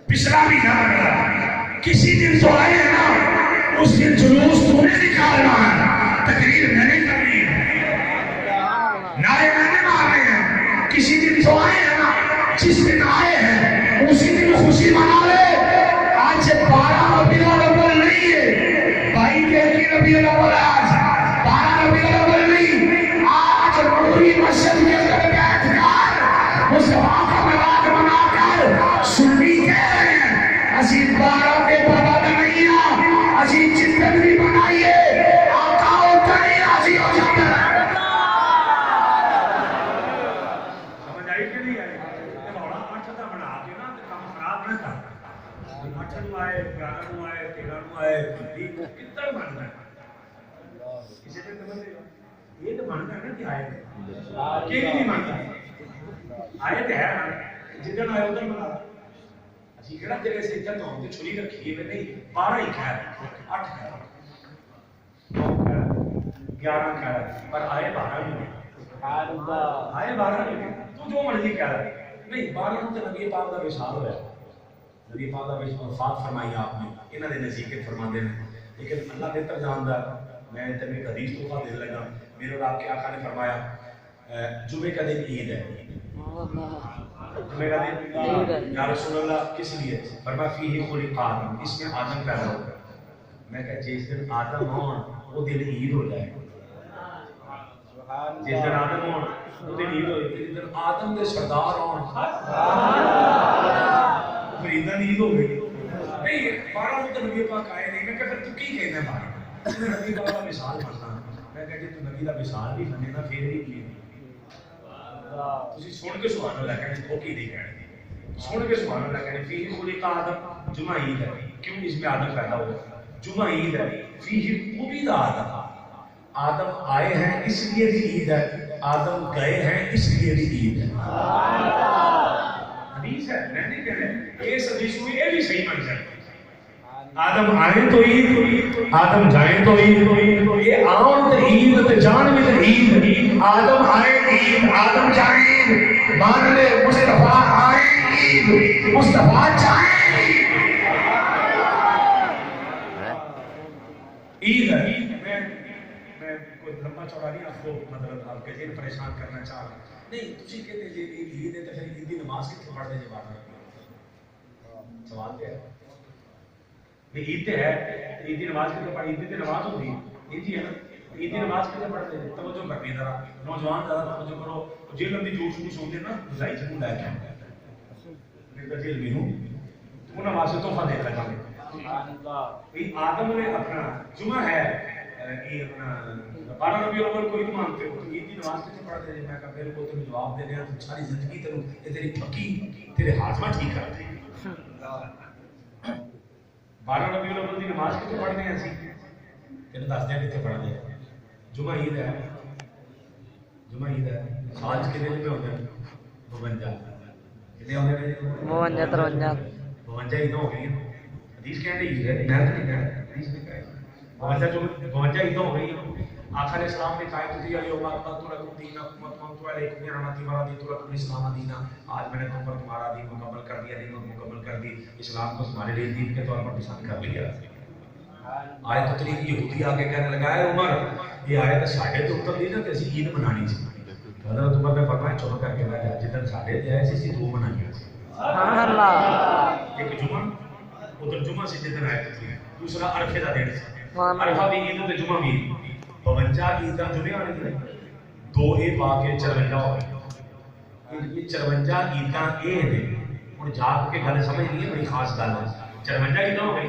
پچھلا بھی نہ مانا، کسی دن تو آئے ہیں نا، اس دن جلوس تو نے نکالنا ہے، تقریر میں نہیں کرنی ہے، نعرے میں نے مارنے ہیں۔ کسی دن تو آئے ہیں نا، جس دن آئے ہیں اسی دن خوشی منا لے۔ آج 12 ربیع الاول نہیں ہے، 22 ربیع الاول آج 12 ربیع الاول نہیں، آج نوری مسجد کے اندر بیٹھ کر مصطفیٰ کا میلاد منا کر سنی کہہ رہے ہیں اسی 12 کے پابند نہیں ہیں، اسی جتن بھی بنائیے آقا ہوتا ہی راضی ہو جاتا ہے۔ سمجھ آئی کہ نہیں آئی؟ جب اوڑا 8 کا بنا کے نا تو کام خراب نہ کر، 8 نو آئے، 11 نو آئے، 13 نو آئے، کتنا بننا ہے؟ کسی پہ تو بندے یہ تو مانتا ہے نا کہ آئے تھے، کہ نہیں مانتا؟ آئے تھے ہے جدن آئے ادھر بنا اسی کہڑا تیرے سے اتنا تو ہم چھری رکھی ہے نہیں، 12 ہی کھا ہے، 8 کھا ہے، 9 کھا ہے، 11 کھا ہے، پر آئے 12 ہی نہیں، آئے 12 ہی نہیں، تو جو مرضی کہہ رہا ہے نہیں۔ 12 تو نبی پاک کا وصال ہوا ہے، نبی پاک کا وفات فرمائی آپ نے، انہاں نے نزدیک فرماندے ہیں، لیکن اللہ بہتر جاندا ہے۔ میں تمہیں ایک حدیث تحفہ دے لگا، میرے اور آپ کے آقا نے فرمایا جمعے کا دن عید ہے، جمعے کا دن یا رسول اللہ کس لیے؟ فرمایا فیہ خلق آدم، اس میں آدم پیدا ہو گیا۔ میں کہا جس دن آدم ہون وہ دن عید ہو جائے، جس دن آدم ہون وہ دن عید ہو جائے، جس دن آدم دے سردار ہون پھر عید ہو گئی۔ نہیں 12 تو نبی پاک آئے نہیں، میں کہا پھر تو کی کہنا ہے 12 نبی کا مثال ماننا، میں کہا کہ تو نبی کا مثال بھی مانے نا پھر بھی کی تسی سن کے سبحان اللہ کہنے دھوکی نہیں کہنے سن کے سبحان اللہ کہنے فیہ خلق آدم جمعہ عید ہے کیوں اس میں آدم پیدا ہوا جمعہ عید ہے فیہ قبض آدم آدم آئے ہیں اس لیے بھی عید ہے آدم گئے ہیں اس لیے بھی عید ہے حدیث ہے میں نہیں کہہ رہا اس حدیث میں یہ بھی صحیح بن جائے آدم آئے تو عید آدم جائیں تو عید یہ آن تو عید تو جان بھی تو عید آدم آئے عید آدم جائیں عید مان لے مصطفیٰ آئے عید مصطفیٰ جائیں عید ہے میں کوئی لمبا چوڑا نہیں آپ کو مطلب آپ کے ذہن پریشان کرنا چاہ رہا نہیں تسی کہتے جی عید ہے تو پھر عید کی نماز کتنے پڑھتے جی بات سوال کیا ہے عید ہے عید کی نماز کتنے پڑھ عید کی نماز ہوتی ہے عید ہے نا عید کی نماز کتنے پڑھتے ہیں توجہ کرنی ذرا نوجوان ذرا توجہ کرو جیل میں جوش ووش ہوتے نا بھائی جموں لے کے میں جیل میں ہوں وہ نماز سے تحفہ دیتا جانے آدم نے اپنا جمعہ ہے یہ اپنا 12 ربیع الاول کو عید مانتے ہو عید کی نماز کتنے پڑھتے ہیں میں کہا میرے کو تمہیں جواب دے دیا ساری زندگی تیرے یہ تیری پھکی تیرے ہاضمہ ٹھیک کرتے ہیں 12 ربیع الاول کی نماز کتنے پڑھتے ہیں ایسی تیرے دس دیں کتنے پڑھتے ہیں جمعہ عید ہے جمعہ عید ہے سال کتنے میں ہوتے ہیں 52 کتنے ہوتے ہیں 52 عیدیں ہو گئی ہیں حدیث کہنے عید ہے میں نہیں کہہ رہا حدیث نے کہا 52 عیدیں ہو گئی ہیں آقا علیہ السلام نے کہا تجھے علیہ اکملت لکم دینکم واتممت علیکم نعمتی ورضیت لکم الاسلام دینا آج میں نے تم پر تمہارا دین مکمل کر دیا نعمت مکمل کر دی اسلام کو تمہارے لیے دین کے طور پر پسند کر لیا آیت اتری یہودی آگے کہنے لگا ہے عمر یہ آیت ساڑھے تو اتر دی نا کہ اسی عید منانی سی حضرت عمر نے فرمایا چلو کر کے میں جتن ساڑھے دے آئے سی دو منانی سبحان اللہ ایک جمعہ ادھر جمعہ سے جتن آیت اتری دوسرا عرفے دا دین عرفہ بھی عید تے جمعہ بھی 52 عیداں جمعے آنے گئے دو اے پاکے 54 ہو گئے یہ 54 عیداں اے نے ہن جا کے گل سمجھ نہیں بڑی خاص گل ہے 54 عیداں ہو گئی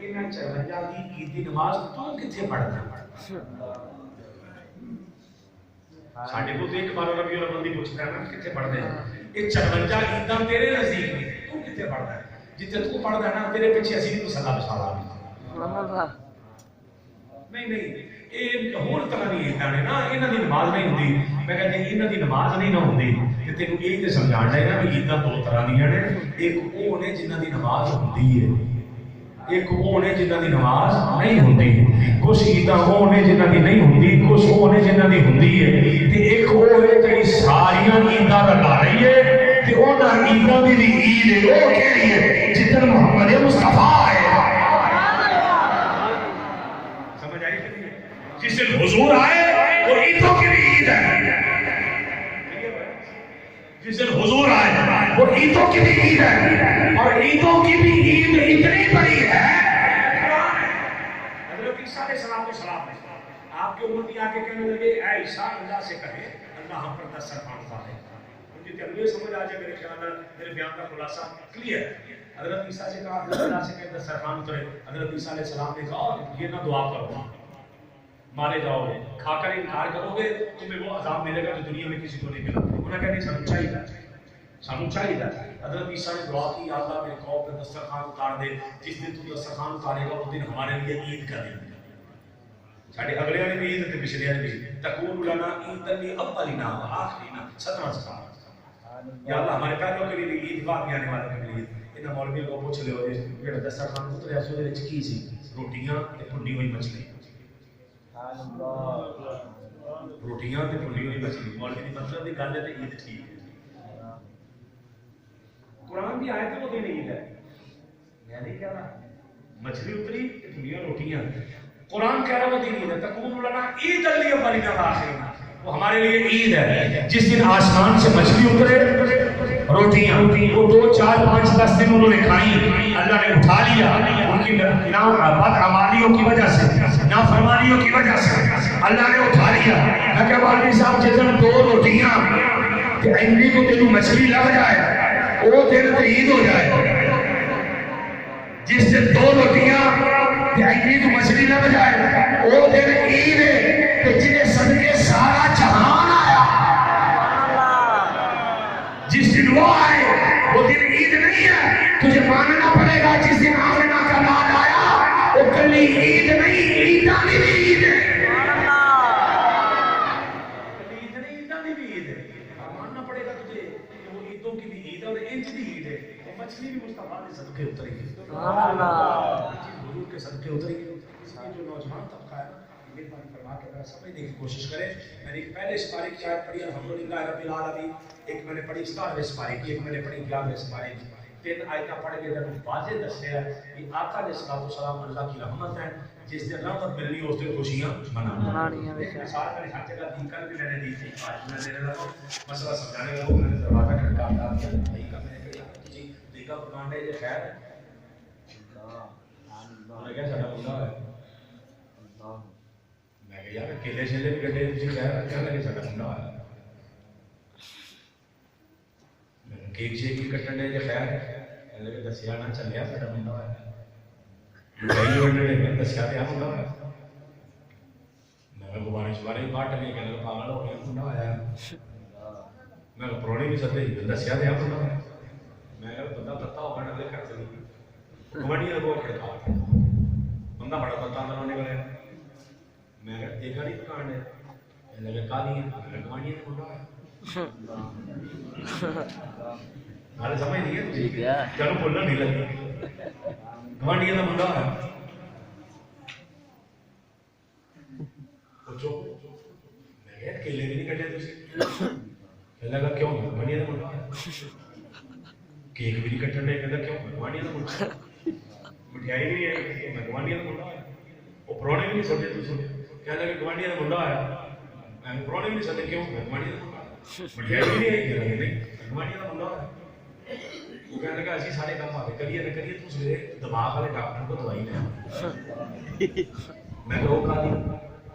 انہاں 54 دی عید دی نماز تو کتھے پڑھدا ساڈے کو تے 12 ربیع الاول دی پوچھدا ہے نا کتھے پڑھدے یہ 54 عیداں تیرے نزدیک نے تو کتھے پڑھدا ہے جتھے تو پڑھدا ہے نا تیرے پیچھے اسی نہیں مصلا بشارا نہیں یہ ہون طرح نہیں عیداں نے نا انہاں دی نماز نہیں ہوندی میں کہتے ہیں انہاں دی نماز نہیں نہ ہوندی تے تینوں یہ تے سمجھانا ہے نا کہ عیداں دو طرح دیاں نے ایک وہ نے جنہاں دی نماز ہوندی ہے ایک وہ نے جنہاں دی نماز نہیں ہوندی کچھ عیداں وہ نے جنہاں دی نہیں ہوندی کچھ وہ نے جنہاں دی ہوندی ہے تے ایک وہ ہے جڑی ساریاں عیداں دا لا رہی ہے تے انہاں عیداں دی عید ہے وہ کہڑی ہے جتن محمد مصطفیٰ ہے جس دن حضور آئے وہ عیدوں کی بھی عید ہے جس دن حضور آئے وہ عیدوں کی بھی عید ہے اور عیدوں کی بھی عید اتنی بڑی ہے حضرت عیسیٰ علیہ السلام کو سلام ہے آپ کے امتی آ کے کہنے لگے اے عیسیٰ اللہ سے کہے اللہ ہم پر دسترخوان اتارے مجھے تلویہ سمجھ آ جائے میرے خیال میں میرے بیان کا خلاصہ کلیئر حضرت عیسیٰ سے کہا اللہ سے کہے دسترخوان اترے حضرت عیسیٰ علیہ السلام نے کہا یہ نہ دعا کرو مارے جاؤ گے کھا کر انکار کرو گے تمہیں وہ عذاب ملے گا جو دنیا میں کسی کو نہیں ملا انہوں نے کہا نہیں سانو چاہیے حضرت عیسیٰ نے دعا کی اللہ میرے قوم پہ دسترخوان اتار دے جس دن تو دسترخوان اتارے گا وہ دن ہمارے لیے عید کا دن ساڈے اگلے والے بھی عید تے پچھلے والے بھی تکون لنا عید الاولنا والآخرین 17 سال یا اللہ ہمارے پہلوں کے لیے عید بعد آنے والوں کے لیے انہاں مولوی کو پوچھ لو جڑا دسترخوان اتریا سی اودے وچ کی سی روٹیاں تے بھنی ہوئی مچھلی روٹیاں تے بھنی ہوئی مچھلی مولوی دی مطلب دی گل ہے تے عید ٹھیک ہے قرآن کی آیت وہ دن عید ہے میں نہیں کہہ رہا مچھلی اتری تے بھنی روٹیاں قرآن کہہ رہا وہ دن عید ہے تکون لنا عید الاولین والآخرین وہ ہمارے لیے عید ہے جس دن آسمان سے مچھلی اترے روٹیاں وہ 2 4 5 10 دن انہوں نے کھائیں اللہ نے اٹھا لیا ان کی بدعمالیوں کی وجہ سے نافرمانیوں کی وجہ سے اللہ نے اٹھا لیا میں کہا مولوی صاحب جتن 2 روٹیاں کہ انگلی کو تینوں مچھلی لگ جائے وہ دن تو عید ہو جائے جس دن 2 روٹیاں کہ انگلی کو مچھلی لگ جائے وہ دن عید ہے کہ جنہیں صدقے سارا جہان آیا آئے وہ دن عید نہیں ہے، تجھے ماننا پڑے گا جس دن آمنہ کا لال آیا وہ کلی عید نہیں، عیدانی بھی عید ہے، ماننا پڑے گا تجھے کہ وہ عیدوں کی بھی عید ہے اور انچ بھی عید ہے، وہ مچھلی بھی مصطفیٰ کے صدقے اترے گی، حضور کے صدقے اترے گی۔ جو نوجوان طبقہ ہے مہربانی فرما کے ذرا سمجھنے کی کوشش کرے۔ میں نے ایک پہلے سپارے کی آیت پڑھی الحمدللہ رب العالمین، ایک میں نے پڑھی 17ویں سپارے کی، ایک میں نے پڑھی 11ویں سپارے کی، تین آیتیں پڑھ کے جب واضح دسے ہے کہ آقا علیہ السلام اللہ کی رحمت ہے، جس دن رحمت ملنی اس دن خوشیاں منانی ہیں۔ مثال میں نے ہر جگہ دی، کل بھی میں نے دی تھی، آج میں دینے لگا مسئلہ سمجھانے لگا، میں نے دروازہ کھٹکھایا بھائی کا، میں نے کہا جی دیکھا پکان ہے یہ خیر ہے، انہوں نے کہا ساڈا بندہ ہے، میں کہا یار کیلے شیلے بھی کٹے تجھے خیر ہے، کہنے لگے ساڈا بندہ ہے، کیک شیک بھی کٹن دے جے خیر ہے، کہنے لگے دسیا نہ چلیا ساڈا بندہ ہے، مٹھائی ونڈنے لگے دسیا تے بندہ ہے، میں گبارے شبارے کاٹ کے کہنے لگا پاگل ہو گیا بندہ آیا، میں پرونے بھی سدے دسیا تے بندہ ہے، میں کہا بندہ تتا ہو گیا کر چلی گوانڈی لگو کھڑکا بندہ بڑا تتا اندر ہونے والے، میں کہا دیکھا نہیں دکان ہے، کہنے لگے کالی ہے، گوانڈی نے بندہ ہے، ہمارے سمجھ نہیں ہے چلو بولنا نہیں لگی گوانڈی کا بندہ ہے، پوچھو میں کہا کیلے بھی نہیں کٹے تجھے، کہنے لگا کیوں گوانڈی کا بندہ ہے، کیک بھی نہیں کٹن دے، کہنے لگا کیوں گوانڈی کا بندہ ہے، مٹھائی بھی نہیں ہے، میں گوانڈی کا بندہ ہے، وہ پرونے بھی نہیں سمجھے تجھے، کہنے لگا گوانڈی کا بندہ ہے، میں پرونے بھی نہیں سمجھے کیوں میں گوانڈی کا بندہ ہے، مٹھائی بھی نہیں ہے، کہنے لگے نہیں گوانڈی کا بندہ ہے، وہ کہنے لگا اسی سارے کام آگے کریے نہ کریے تو سویرے دماغ والے ڈاکٹر کو دوائی لے میں کہا وہ کھالی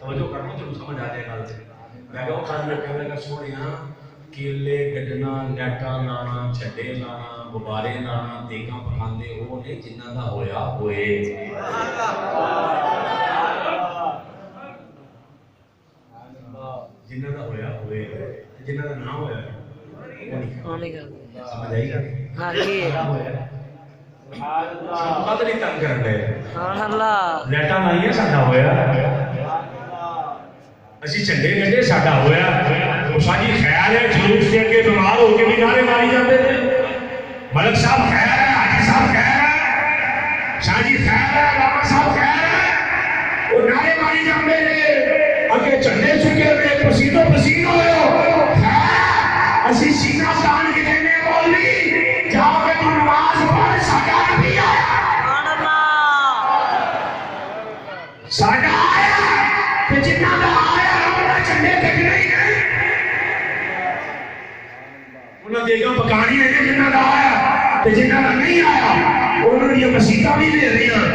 توجہ کرنا تو سمجھ آ جائے گا، میں کہا وہ کھالی کہنے لگا سوڑیاں کیلے گڈنا لیٹا لانا چھڈے لانا غبارے لانا دیگاں پکاندے وہ نہیں جنہ دا ہویا ہوئے، جنہ دا ہویا ہوئے، جنہ دا نہ ہویا سمجھ آئی گا، سمجھ نہیں تنگ کر رہے لیٹا لائیے ساڈا ہویا، اسی چنڈے گڈے ساڈا ہویا، ساڈی خیال ہے جلوس کے اگے بیمار ہو کے بھی نعرے ماری جاتے تھے، ملک صاحب خیر ہے، حاجی صاحب خیر ہے، شاہ جی خیر ہے، علامہ صاحب خیر ہے، وہ نعرے ماری جاتے تھے، اگے چنڈے چکے ہوئے پسینو پسین ہوئے ہو، اسی سینہ تان کے دینے بولی جاؤ کہ تو نماز پڑھ ساڈا نبی آیا، ساڈا آیا کہ جنہ دا آیا انہاں چنڈے کٹنے ہی نہیں، انہاں دیگاں پکانی ہے جنہ دا آیا کہ جنہ دا نہیں آیا انہوں نے یہ مسیطہ بھی دے رہی ہیں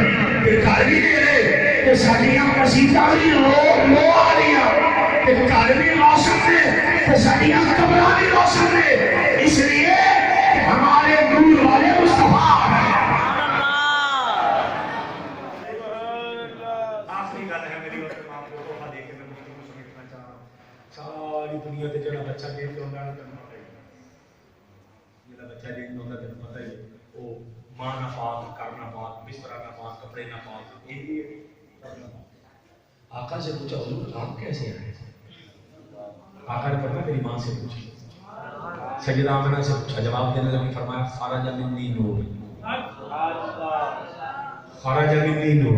کہ گھر بھی دے رہے کہ ساڈیاں مسیطہ بھی لو آ رہی ہیں کہ گھر بھی روشن دے کہ ساڈیاں قبریں بھی روشن دے، اس لیے کہ ہمارے نور والے مصطفیٰ ہیں۔ آخری گل ہے میری وقت آپ کو توحفہ دے کے میں گفتگو سمیٹنا چاہ رہا ہوں، ساری دنیا تے جڑا بچہ دین تے ہوندا ہے تینوں پتہ ہی ہے، جڑا بچہ دین تے ہوندا تینوں پتہ ہی ہے، وہ ماں نہ پاک کرنا پاک بستر نہ پاک کپڑے نہ پاک یہ کرنا پاک۔ آقا سے پوچھا حضور آپ کیسے آئے؟ آقا نے فرمایا میری ماں سے پوچھی، سیدہ آمنہ سے پوچھا، جواب دینے لگی فرمایا خرج منی نور، خرج منی نور،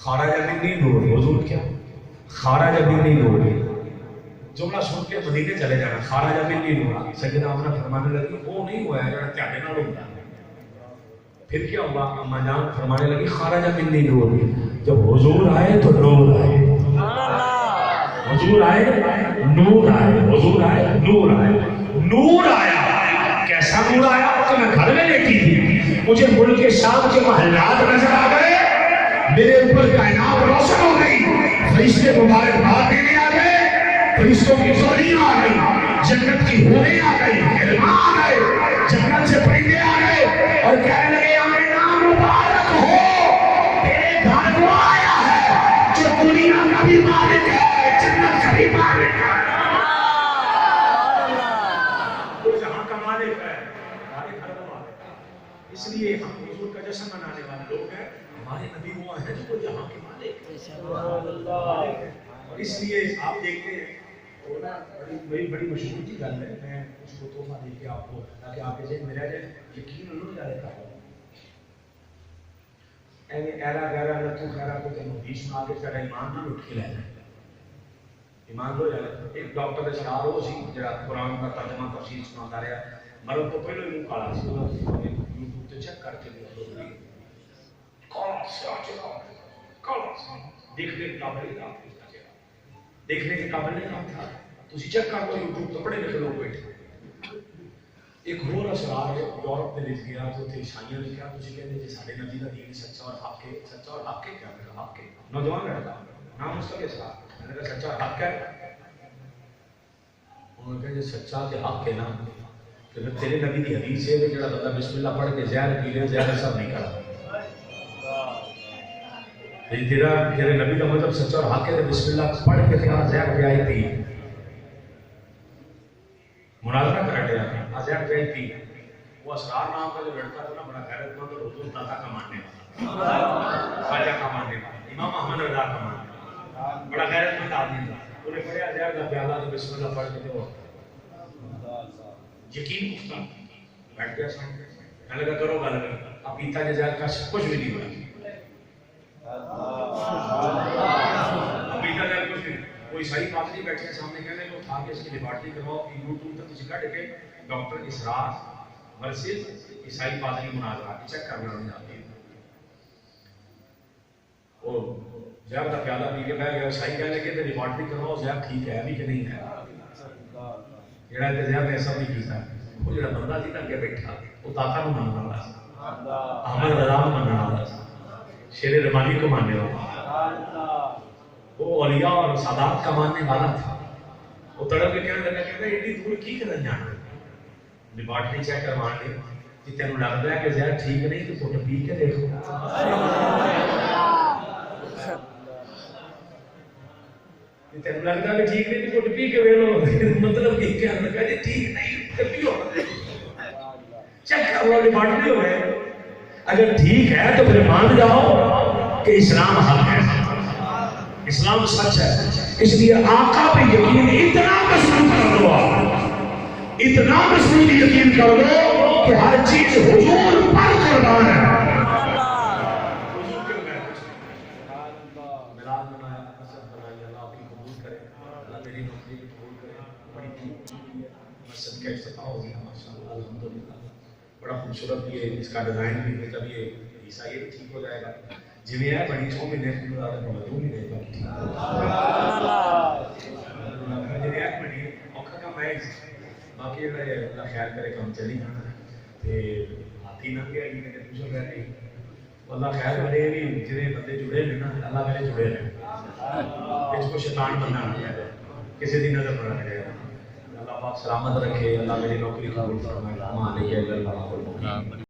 خرج منی نور، حضور کیا خرج منی نور، جملہ سن کے مدینے چلے جانا، خرج منی نور، سیدہ آمنہ فرمانے لگی وہ نہیں ہوا ہے جڑا تہاڈے نال ہوندا، پھر کیا ہوا؟ اما جان فرمانے لگی خرج منی نور، جب حضور آئے تو نور آئے، حضور آئے نور آئے، حضور آئے نور آئے، نور آیا، کیسا نور آیا کہ میں گھر میں لیٹی تھی، مجھے ملک شام کے محلات نظر آ گئے، میرے اوپر کائنات روشن ہو گئی، فرشتے مبارکباد دینے آ گئے، فرشتوں کی ٹولیاں آ گئی، جنت کی حوریں آ گئی، علماء آ گئے، جنت سے پرندے آ گئے اور کہنے لگے آمنہ مبارک ہو، تیرے گھر کو آیا ہے جو دنیا کا بھی مالک ہے، جنت کا بھی مالک ہے، جہاں کا مالک ہے ہمارے گھر میں آئے. اس لیے ہم حضور کا جشن منانے والے لوگ ہیں. ہمارے نبی وہ ہیں جو یہاں کے مالک. اور اس لیے آپ دیکھتے ہیں وہ نا بڑی مشہور کی گل ہے. میں اس کو تحفہ دے کے آپ کو تاکہ آپ کے ذہن میں رہ جائے. یقین انہوں نے رہتا ہے ایرا گہرا لتو خیرا کو تینوں بیچ میں آگے تیرا ایمان نہ لٹ کے لے جائے. ایمان ہو جائے. ایک ڈاکٹر کا شعار وہ سی جڑا قرآن کا ترجمہ تفسیر سناتا رہا. مرد تو پہلے منہ کالا سی. یوٹیوب تے چیک کر کے دیکھنے کے قابل نہیں تھا. دیکھنے کے قابل نہیں تھا. تسی چیک کر لو یوٹیوب تو پڑھے لکھے لوگ بیٹھے. ایک اور اسرار ہے یورپ میں لکھ گیا تو عیسائیوں نے کیا تجھے کہتے جی سارے نبی کا دین سچا اور حق ہے. سچا اور حق ہے کیا میرا حق ہے. نوجوان لڑکا نام اس کا کیا اسرار. میں نے کہا سچا اور حق ہے. انہوں نے کہا جی سچا کہ حق ہے نا کہ پھر تیرے نبی کی حدیث ہے کہ جڑا بندہ بسم اللہ پڑھ کے زہر پی لے زہر اثر نہیں کرتا. تیرے نبی کا مطلب سچا اور حق ہے تو بسم اللہ پڑھ کے تیرا زہر پہ آئی تھی. مناظرہ کر رہے ہیں زہر پہ آئی تھی. وہ اسرار نام کا جو لڑکا تھا نا بڑا غیرت مند اور حضور دادا کا ماننے والا خواجہ کا ماننے والا امام احمد رضا کا ماننے والا بڑا غیرت مند آدمی تھا. انہیں پڑھا زہر کا پیالہ تو بسم اللہ پڑھ کے تو یقین پختہ بیٹھ گیا سامنے. میں لگا کرو گا لگا اب پیتا کے زہر کا کچھ بھی نہیں ہوا. اب پیتا زہر کچھ نہیں. کوئی صحیح بات نہیں بیٹھے سامنے کہنے کو تھا کہ اس کی لیبارٹری کرواؤ یوٹیوب تک کسی کٹ کے ڈاکٹر اسرار ورسز عیسائی پادری مناظرہ چیک کرنا نہیں آتی. وہ زہر کا پیالہ پی کے بیٹھ گیا. عیسائی کہنے لگے کہ لیبارٹری کرواؤ زہر ٹھیک ہے ابھی کہ نہیں ہے. جڑا زہر نے سب نہیں پیتا. وہ جڑا بندہ سی اگے بیٹھا وہ داتا کو ماننے والا سی. احمد رضا کو ماننے والا سی. شیر ربانی کو ماننے والا. وہ اولیاء اور سادات کا ماننے والا تھا. وہ تڑپ کے کہنے لگا کہ ایڈی دور کی کرنا جانا. لیبارٹری چیک کروا کے کہ تینوں لگتا ہے کہ زہر ٹھیک نہیں تو گھٹ پی کے دیکھو. تینوں لگتا ہے کہ ٹھیک نہیں تو گھٹ پی کے ویلو. مطلب کہ کیا لگا جی ٹھیک نہیں تو پیو چیک کر لو لیبارٹری ہو گئے. اگر ٹھیک ہے تو پھر مان جاؤ کہ اسلام حق ہے اسلام سچ ہے. اس لیے آقا پہ یقین اتنا مضبوط کر دو اتنا مضبوط یقین کر دو کہ ہر چیز حضور پر قربان ہے. میلاد منایا مسجد بنائی اللہ آپ کی قبول کرے. اللہ میری نوکری بھی قبول کرے. بڑی مسجد کا افتتاح ہو گیا ماشاءاللہ الحمدللہ. بڑا خوبصورت یہ اس کا ڈیزائن بھی ہے. جب یہ عیسائی بھی ٹھیک ہو جائے گا جی ہے بڑی 6 مہینے کی مدد میں دوں نہیں دے باقی جی ایک مہینے اوکھا کم ہے. باقی اللہ خیال کرے کام چلی جانا تے ہاتھی نہ گیا کہ دوسرا رہ گئی. اللہ خیال کرے بھی جتنے بندے جڑے ہیں نا اللہ میرے جڑے رہے. اس کو شیطان بننا نہ ہے کسی دی نظر نہ لگے. اللہ پاک سلامت رکھے. اللہ میری نوکری قبول فرمائے.